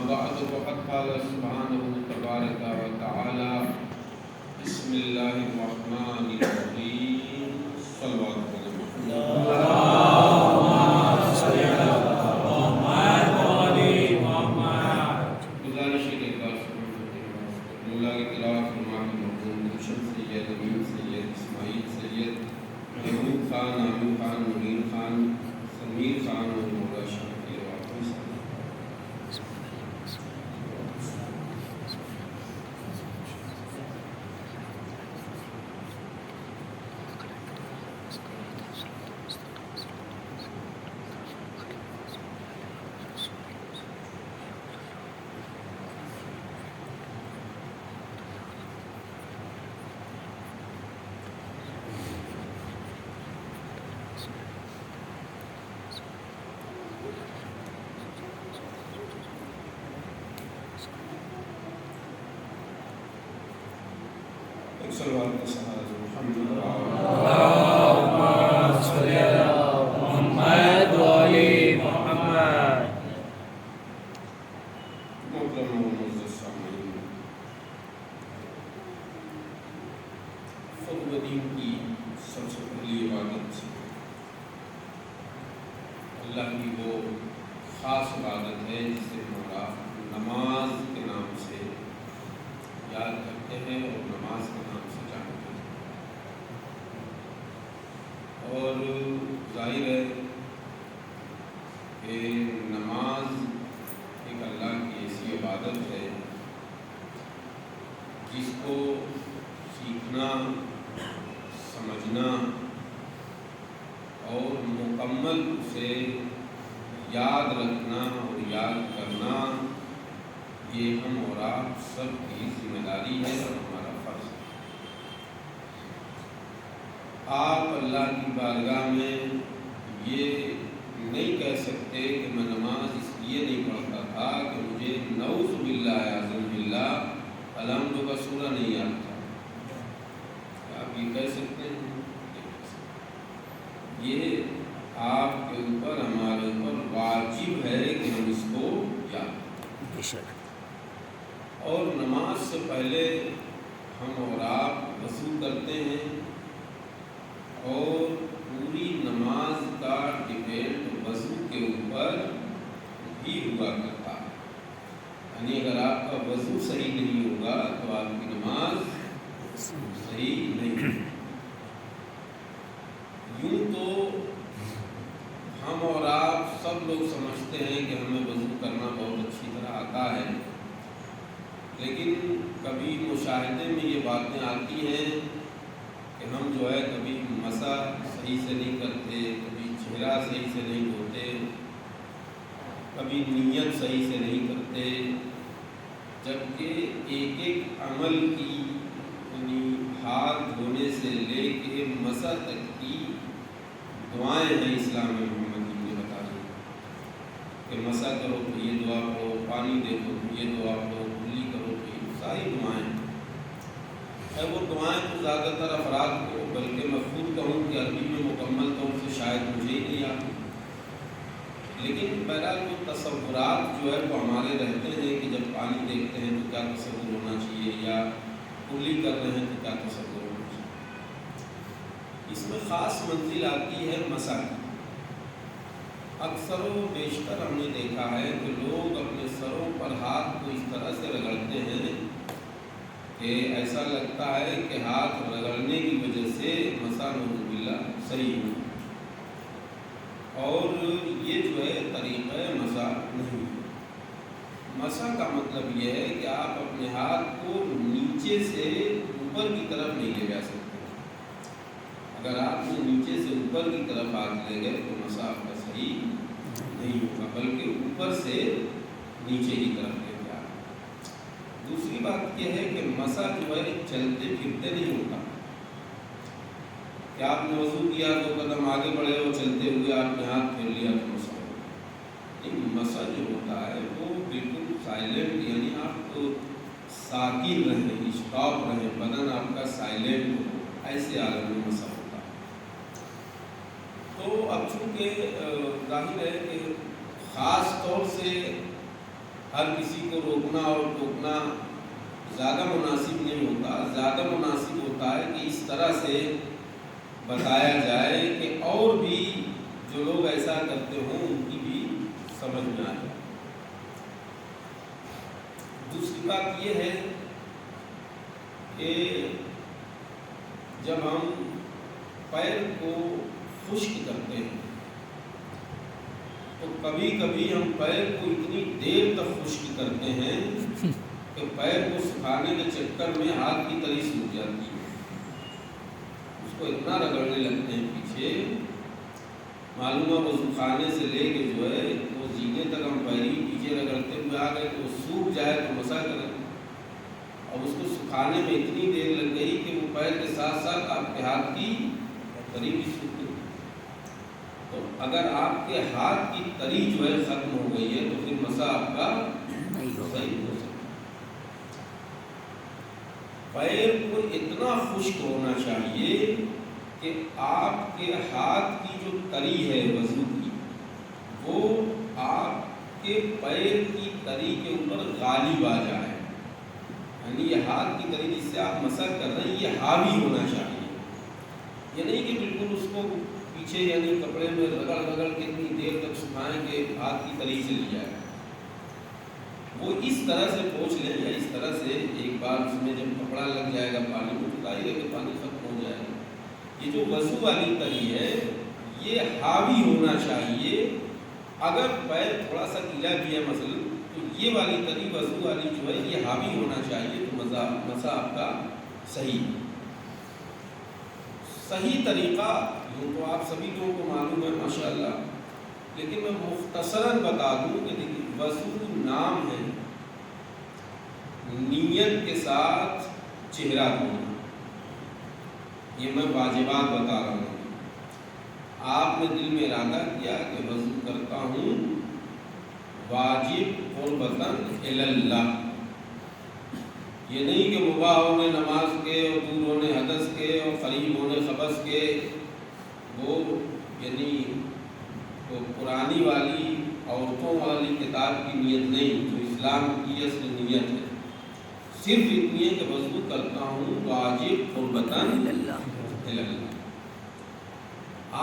بعد فقد قال سبحانه تبارك وتعالى بسم الله الرحمن الرحيم صلوات على محمد گزارش ہے کہ ایک بار مولا کی تلاوت فرما کے مرحوم گلشن سید امین سید اسماعیل سید محمود خان عامر خان مغیر خان سمیر خان اور مولا شاہ کی روایت صلوات کا سہارا الحمد للہ اللهم صل على محمد وعلى محمد. محترم و معزز سامعین، خطبہ دین کی سب سے پہلی عبادت اللہ کی وہ خاص عبادت ہے جسے ہمارا نماز کے نام سے یاد کرتے ہیں اور نماز کے نام سے جانتے ہیں. اور ظاہر ہے کہ نماز ایک اللہ کی ایسی عبادت ہے جس کو سیکھنا، سمجھنا اور مکمل اسے یاد رکھنا اور یاد کرنا یہ ہم اور آپ سب کی ذمہ داری ہے اور ہمارا فرض ہے. آپ اللہ کی بارگاہ میں یہ نہیں کہہ سکتے کہ میں نماز اس لیے نہیں پڑھتا تھا کہ مجھے نعوذ باللہ اعوذ باللہ الحمد کا سورہ نہیں یاد تھا. آپ یہ کہہ سکتے ہیں؟ یہ آپ کے اوپر، ہمارے اوپر واجب ہے کہ ہم اس کو یاد کریں. اور نماز سے پہلے ہم اور آپ وضو کرتے ہیں اور پوری نماز کا ڈیپینڈ وضو کے اوپر ہی ہوا کرتا ہے. یعنی اگر آپ کا وضو صحیح نہیں ہوگا تو آپ کی نماز صحیح نہیں ہوگی. یوں تو ہم اور آپ سب لوگ سمجھتے ہیں کہ ہمیں وضو کرنا بہت اچھی طرح آتا ہے، لیکن کبھی مشاہدے میں یہ باتیں آتی ہیں کہ ہم جو ہے کبھی مسح صحیح سے نہیں کرتے، کبھی چہرہ صحیح سے نہیں دھوتے، کبھی نیت صحیح سے نہیں کرتے، جبکہ ایک ایک عمل کی یعنی ہاتھ دھونے سے لے کے مسح تک کی دعائیں ہیں اسلام میں. محمد جی نے بتا دی کہ مسح کرو تو یہ دعا پڑھو، پانی دیکھو تو یہ دعا پڑھو، کلی کرو تو یہ ساری دعائیں. وہ دعائیں تو زیادہ تر افراد کو، بلکہ میں خود کہوں کہ عربی میں مکمل طور سے شاید مجھے ہی نہیں آتی، لیکن بہرحال وہ تصورات جو ہے وہ ہمارے رہتے ہیں کہ جب پانی دیکھتے ہیں تو کیا تصور ہونا چاہیے، یا کلی کر رہے ہیں تو کیا تصور ہونا چاہیے. اس میں خاص منزل آتی ہے مسح کی. اکثر و بیشتر ہم نے دیکھا ہے کہ لوگ اپنے سروں پر ہاتھ کو اس طرح سے رگڑتے ہیں کہ ایسا لگتا ہے کہ ہاتھ رگڑنے کی وجہ سے مسح نعوذ باللہ صحیح ہو. اور یہ جو ہے طریقہ مسح نہیں. مسح کا مطلب یہ ہے کہ آپ اپنے ہاتھ کو نیچے سے اوپر کی طرف نہیں لے جا سکتے. اگر آپ نے نیچے سے اوپر کی طرف ہاتھ لے گئے تو مسح آپ کا صحیح نہیں ہوگا، بلکہ اوپر سے نیچے کی طرف لے جا. دوسری بات یہ ہے کہ مسح جو ہے چلتے پھرتے نہیں ہوتا کہ آپ نے وضو کیا تو قدم آگے بڑھے اور چلتے ہوئے آپ نے ہاتھ پھیر لیا تو مسح ہو. مسح جو ہوتا ہے وہ بالکل سائلنٹ، یعنی آپ ساکن رہیں، اسٹاپ رہیں، بدن آپ کا سائلنٹ ہو، ایسے عالم میں مسح ہوتا ہے. تو اب چونکہ ظاہر ہے کہ خاص طور سے ہر کسی کو روکنا اور ٹوکنا زیادہ مناسب نہیں ہوتا. زیادہ مناسب ہوتا ہے کہ اس طرح سے بتایا جائے کہ اور بھی جو لوگ ایسا کرتے ہوں ان کی بھی سمجھ میں آئے. دوسری بات یہ ہے کہ جب ہم پیر کو خشک کرتے ہیں تو کبھی کبھی ہم پیر کو اتنی دیر تک خشک کرتے ہیں کہ پیر کو سکھانے کے چکر میں ہاتھ کی تلی سوکھ جاتی ہے. اس کو اتنا رگڑنے لگتے ہیں پیچھے، معلوم ہے وضو خانے سے لے کے جو ہے وہ زینے تک ہم پیر ہی پیچھے رگڑتے ہوئے آ گئے تو سوکھ جائے تو مسا کریں. اب اس کو سکھانے میں اتنی دیر لگ گئی کہ وہ پیر کے ساتھ ساتھ آپ کے ہاتھ کی تلی بھی سوکھ گئی. تو اگر آپ کے ہاتھ کی تلی جو ہے ختم ہو گئی ہے تو پھر مسا آپ کا صحیح ہو سکتا. پیر کو اتنا خشک ہونا چاہیے کہ آپ کے ہاتھ کی جو تلی ہے وضو کی وہ آپ کے پیر کی تلی کے اوپر غالب آ جائے. یعنی یہ ہاتھ کی تلی جس سے آپ مسح کر رہے ہیں یہ حاوی ہونا چاہیے. یہ نہیں کہ بالکل اس کو پیچھے یعنی کپڑے میں رگڑ رگڑ کے اتنی دیر تک سکھائیں کہ ہاتھ کی تلی سے لی جائے. وہ اس طرح سے پوچھ لیں یا اس طرح سے ایک بار اس میں جب کپڑا لگ جائے گا پانی میں تو ظاہر ہے کہ پانی ختم ہو جائے گا. یہ جو وضو والی تلی ہے یہ حاوی ہونا چاہیے. اگر پیر تھوڑا سا گیلا بھی ہے مثلا تو یہ والی تلی وضو والی جو ہے یہ حاوی ہونا چاہیے تو مسا آپ کا صحیح طریقہ جو تو آپ سبھی لوگوں کو معلوم ہے ماشاءاللہ، لیکن میں مختصراً بتا دوں کہ دیکھیے وضو نام ہے نیت کے ساتھ چہرہ دھونا. یہ میں واجبات بتا رہا ہوں. آپ نے دل میں ارادہ کیا کہ وضو کرتا ہوں واجب قربتاً اللہ. یہ نہیں کہ مباح ہونے نماز کے اور دور ہونے حدث کے اور قریب ہونے خبث کے وہ یعنی تو پرانی والی عورتوں والی کتاب کی نیت نہیں جو اسلام کی اصل نیت ہے. صرف اتنی ہے کہ وضو کرتا ہوں واجب قربتاً اللہ.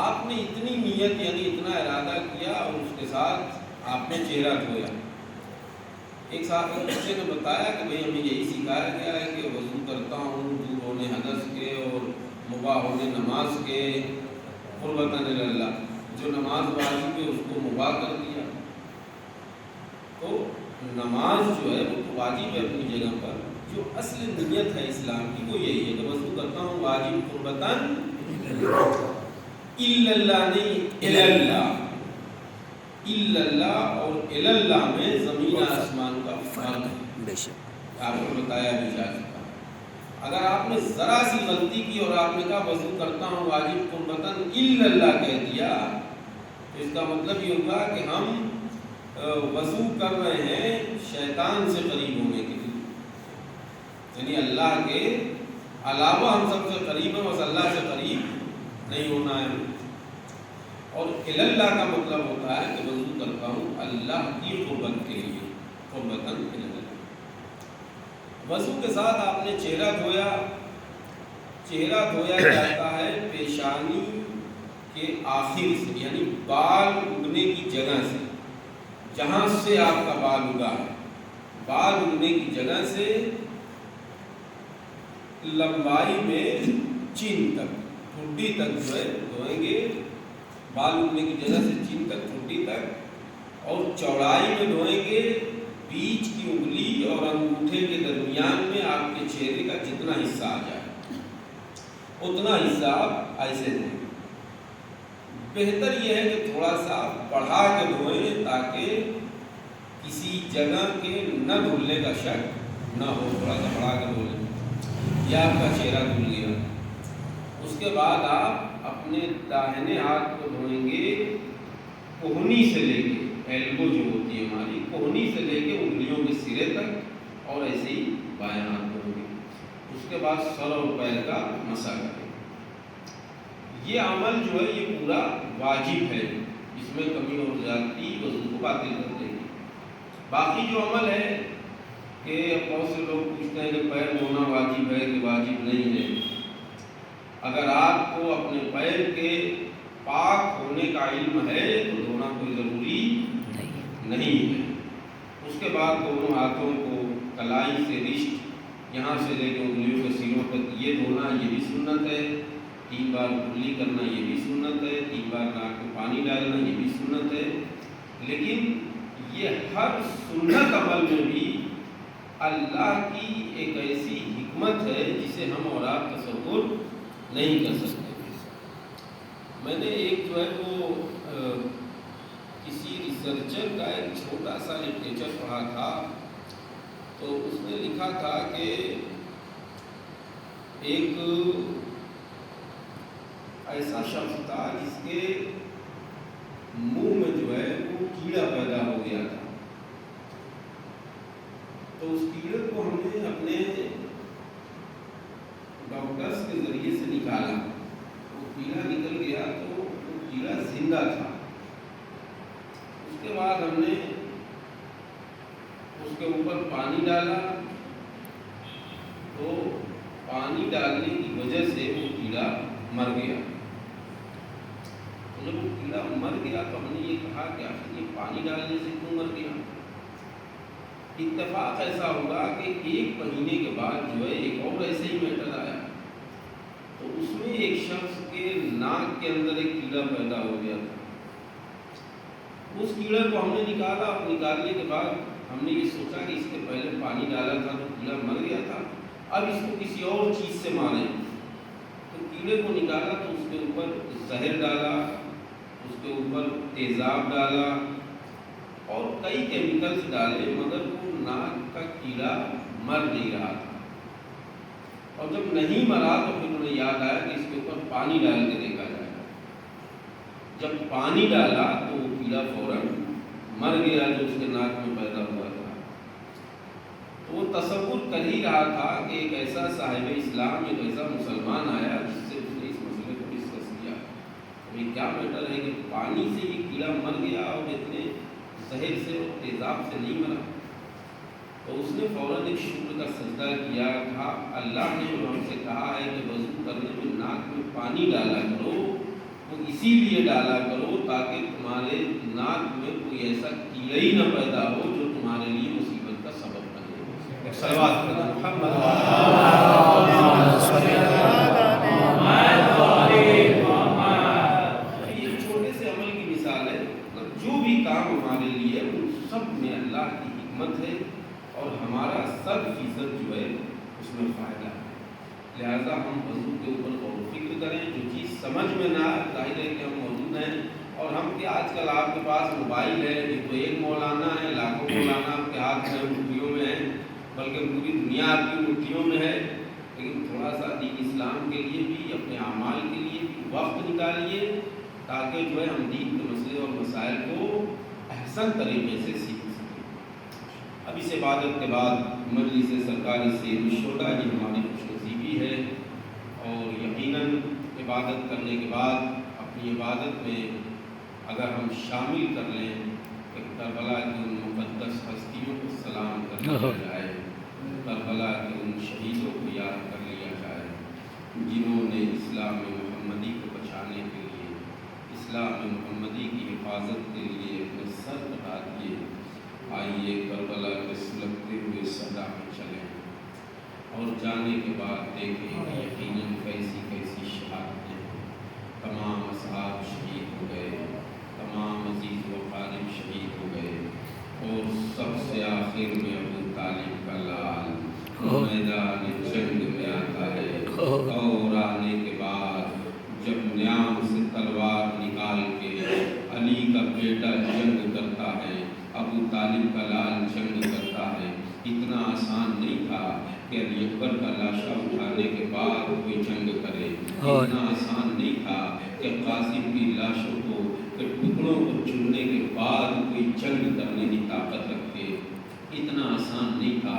آپ نے اتنی نیت یعنی اتنا ارادہ کیا اور اس کے ساتھ آپ نے چہرہ دھویا. ایک ساتھ بچے نے بتایا کہ بھئی ہمیں یہی سکھایا گیا ہے کہ وضو کرتا ہوں دور ہونے حدث کے اور مباح ہونے نماز کے قربتاً اللہ. جو نماز واجب ہے اس کو مباح کر دیا. تو نماز جو ہے وہ واجب ہے اپنی جگہ پر. جو اصل نیت ہے اسلام کی وہ یہی ہے کہ وضو کرتا ہوں واجب قربتاً اللہ نہیں اللہ. اللہ اور اللہ میں زمین آسمان کا فرق ہے. آپ کو بتایا بھی جا چکا. اگر آپ نے ذرا سی غلطی کی اور آپ نے کہا وضو کرتا ہوں واجب قربتاً اللہ کہہ دیا تو اس کا مطلب یہ ہوگا کہ ہم وضو کر رہے ہیں شیطان سے قریب ہونے کے لیے. یعنی اللہ کے علاوہ ہم سب سے قریب ہیں بس اللہ سے قریب نہیں ہونا ہے. اور اللہ کا مطلب ہوتا ہے کہ وضو کرتا ہوں اللہ کی قربت کے لیے قربتاً اللہ. وضو کے ساتھ آپ نے چہرہ دھویا. چہرہ دھویا جاتا ہے پیشانی کے آخر سے یعنی بال اگنے کی جگہ سے. جہاں سے آپ کا بال اگا ہے بال اگنے کی جگہ سے لمبائی میں چین تک ٹھڈی تک جو ہے دھوئیں گے. بال اگنے کی جگہ سے چین تک ٹھڈی تک. اور چوڑائی میں دھوئیں گے بیچ کی انگلی اور انگوٹھے کے درمیان میں آپ کے چہرے کا جتنا حصہ آ جائے اتنا حصہ آپ ایسے دھوئیں. بہتر یہ ہے کہ تھوڑا سا بڑھا کے دھوئیں تاکہ کسی جگہ کے نہ دھلنے کا شک نہ ہو. تھوڑا سا بڑھا کے دھو لیں یہ آپ کا چہرہ دھل گیا. اس کے بعد آپ اپنے داہنے ہاتھ کو دھوئیں گے کوہنی سے لے کے ایلبو جو ہوتی ہے ہماری کوہنی سے لے کے انگلیوں کے سرے تک اور ایسے ہی بائیں ہاتھ دھوئیں گے. اس کے بعد سر اور پیر کا مسح کریں. یہ عمل جو ہے یہ پورا واجب ہے. اس میں کمی اور زیادتی وضو کو باطل کر دے گی. باقی جو عمل ہے کہ بہت سے لوگ پوچھتے ہیں کہ پیر دھونا واجب ہے کہ واجب نہیں ہے. اگر آپ کو اپنے پیر کے پاک ہونے کا علم ہے تو دھونا کوئی ضروری نہیں ہے. اس کے بعد دونوں ہاتھوں کو کلائی سے رشت یہاں سے لے کے انگلیوں کے سروں تک یہ دھونا یہ بھی سنت ہے. 3 بار کلی کرنا یہ بھی سنت ہے. 3 بار ناک میں پانی ڈالنا یہ بھی سنت ہے. لیکن یہ ہر سنت عمل میں بھی اللہ کی ایک ایسی حکمت ہے جسے ہم اور آپ تصور نہیں کر سکتے. میں نے ایک جو ہے وہ کسی ریسرچر کا ایک چھوٹا سا لٹریچر پڑھا تھا. تو اس نے لکھا تھا کہ ایک ایسا شخص تھا جس کے منہ میں جو ہے وہ کیڑا پیدا ہو گیا تھا. تو اس کیڑے کو ہم نے اپنے ڈاکٹرز کے ذریعے سے نکالا. وہ کیڑا نکل گیا تو وہ کیڑا زندہ تھا. اس کے بعد ہم نے اس کے اوپر پانی ڈالا تو پانی ڈالنے کی وجہ سے وہ کیڑا مر گیا. جب وہ کیڑا مر گیا تو ہم نے یہ کہا کہ آخر یہ پانی ڈالنے سے کیوں مر گیا. اتفاق ایسا ہوگا کہ 1 مہینے کے بعد جو ہے ایک اور ایسے ہی میٹر آیا. تو اس میں ایک شخص کے ناک کے اندر ایک کیڑا پیدا ہو گیا تھا. اس کیڑے کو ہم نے نکالا. اور نکالنے کے بعد ہم نے یہ سوچا کہ اس کے پہلے پانی ڈالا تھا تو کیڑا مر گیا تھا, اب اس کو کسی اور چیز سے ماریں. تو کیڑے کو نکالا تو اس کے اوپر زہر ڈالا, اس کے اوپر تیزاب ڈالا اور کئی کیمیکلز ڈالے, مگر وہ ناک کا کیڑا مر نہیں رہا تھا. اور جب نہیں مرا تو پھر انہیں یاد آیا کہ اس کے اوپر پانی ڈال کے دیکھا جائے. جب پانی ڈالا تو وہ کیڑا فوراً مر گیا جو اس کے ناک میں پیدا ہوا تھا. تو وہ تصور کر ہی رہا تھا کہ ایک ایسا صاحب اسلام, ایک ایسا مسلمان آیا جس سے اس نے اس مسئلے کو ڈسکس کیا. یہ کیا میٹر ہے کہ پانی سے یہ کیڑا مر گیا اور اتنے زہر سے اور تیزاب سے نہیں مرا. تو اس نے فوراً ایک شکر کا سجدہ کیا. کہا اللہ نے ہم سے کہا ہے کہ وضو کرنے میں ناک میں پانی ڈالا کرو, وہ اسی لیے ڈالا کرو تاکہ تمہارے ناک میں کوئی ایسا کیڑا ہی نہ پیدا ہو جو تمہارے لیے مصیبت کا سبب بنے. صلوات کرنا محمد. یہ چھوٹے سے عمل کی مثال ہے. جو بھی کام ہمارے لیے ان سب میں اللہ کی حکمت ہے اور ہمارا 100% جو ہے اس میں فائدہ ہے. لہذا ہم وضو کے اوپر غور و فکر کریں. جو چیز سمجھ میں نہ آئے, ظاہر ہے کہ ہم موجود ہیں اور ہم کہ آج کل آپ کے پاس موبائل ہے, یہ تو ایک مولانا ہے, لاکھوں مولانا آپ کے ہاتھ میں مٹھیوں میں ہیں, بلکہ پوری دنیا آپ کی مٹھیوں میں ہے. لیکن تھوڑا سا دین اسلام کے لیے بھی, اپنے اعمال کے لیے بھی وقت نکالیے تاکہ جو ہے ہم دین کے مسئلے اور مسائل کو احسن طریقے سے سیکھ سکیں. اب اس عبادت کے بعد مجلس سرکاری سے مشورہ یہ ہماری خوش نصیبی ہے. اور یقیناً عبادت کرنے کے بعد اپنی عبادت میں اگر ہم شامل کر لیں کہ کربلا کی ان مقدس ہستیوں کو سلام کر لیا جائے, کربلا کے ان شہیدوں کو یاد کر لیا جائے جنہوں نے اسلام محمدی کو بچانے کے لیے, اسلام محمدی کی حفاظت کے لیے اپنے سر بٹا دیے. آئیے کربلا کے سلگتے ہوئے صدا میں چلیں اور جانے کے بعد دیکھیں کہ یقیناً کیسی کیسی شہادتیں ہیں. تمام اصحاب شہید ہو گئے, تمام عزیز و قارب شہید ہو گئے, اور سب سے آخر میں ابو طالب کا لال میدان جنگ میں آتا ہے. اور آنے کے بعد جب نیام سے تلوار نکال کے علی کا بیٹا جنگ کرتا ہے, ابو طالب کا لال جنگ کرتا ہے. اتنا آسان نہیں تھا کہ علی اکبر کا لاشا اٹھانے کے بعد کوئی جنگ کرے. اتنا آسان نہیں تھا کہ قاسم کی لاشوں کو کے ٹکڑوں کو چننے کے بعد کوئی جنگ کرنے کی طاقت رکھے. اتنا آسان نہیں تھا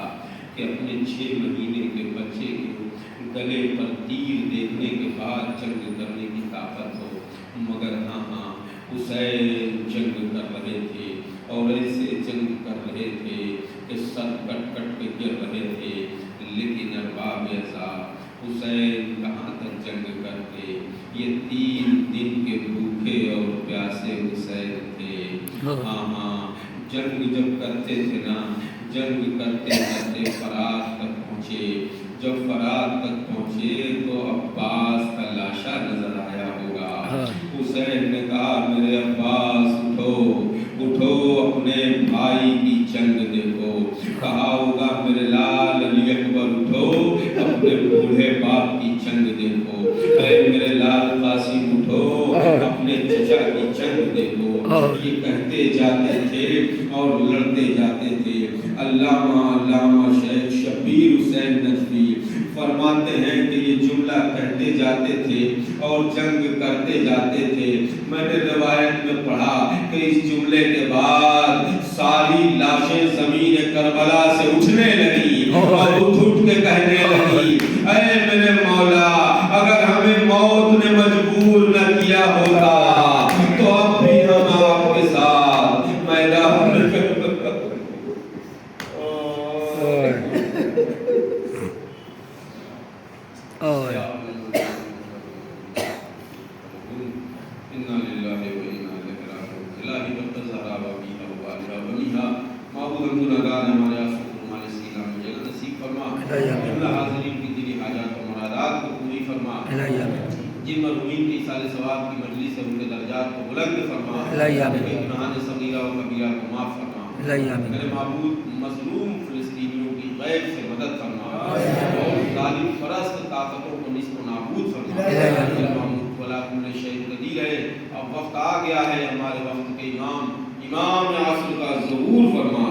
کہ اپنے 6 مہینے کے بچے کے گلے پر تیر دیکھنے کے بعد جنگ کرنے کی طاقت ہو. مگر ہاں حسین جنگ کر رہے تھے اور ایسے جنگ کر رہے تھے کہ سر کٹ کٹ کے گر رہے تھے، لیکن ارباب عذاب حسین کہاں تک جنگ کرتے؟ یہ 3 دن کے بھوکے اور پیاسے حسین تھے۔ ہاں جنگ جب کرتے تھے نا، جنگ کرتے کرتے فرات تک پہنچے۔ جب فرات تک پہنچے تو عباس کا لاشا نظر آیا ہوگا۔ حسین نے کہا میرے عباس اٹھو اٹھو، اپنے بھائی کی جنگ دیکھو۔ کہا ہوگا میرے لال علی اکبر اٹھو، اپنے بوڑھے باپ کی جنگ دیکھو۔ اے میرے لال قاسم اٹھو، اپنے چچا کی جنگ دیکھو۔ یہ کہتے جاتے تھے اور لڑتے جاتے تھے۔ علامہ شیخ شبیر حسین نجوی فرماتے ہیں کہ یہ جملہ کہتے جاتے تھے اور جنگ کرتے جاتے تھے۔ میں نے روایت میں پڑھا کہ اس جملے کے بعد ساری لاشیں زمین کربلا سے اٹھنے لگی اور اٹھ کے کہنے لگی اے میرے مولا، اگر ہمیں موت نے مجبور نہ کیا ہوتا تو اب بھی ہم آپ کے ساتھ میدان جن مرحومین کی ایصال ثواب کی مجلس سے ان کے درجات کو بلند فرما، گناہان صغیرہ و کبیرہ کو معاف فرما۔ میرے معبود مظلوم فلسطینیوں کی غیب سے مدد فرما اور ظالم پرست طاقتوں کو نصف و نابود فرما۔ میرے معبود ولا کل شیء قدیر ہے۔ اب وقت آ گیا ہے ہمارے وقت کے امام عصر کا ظہور فرما۔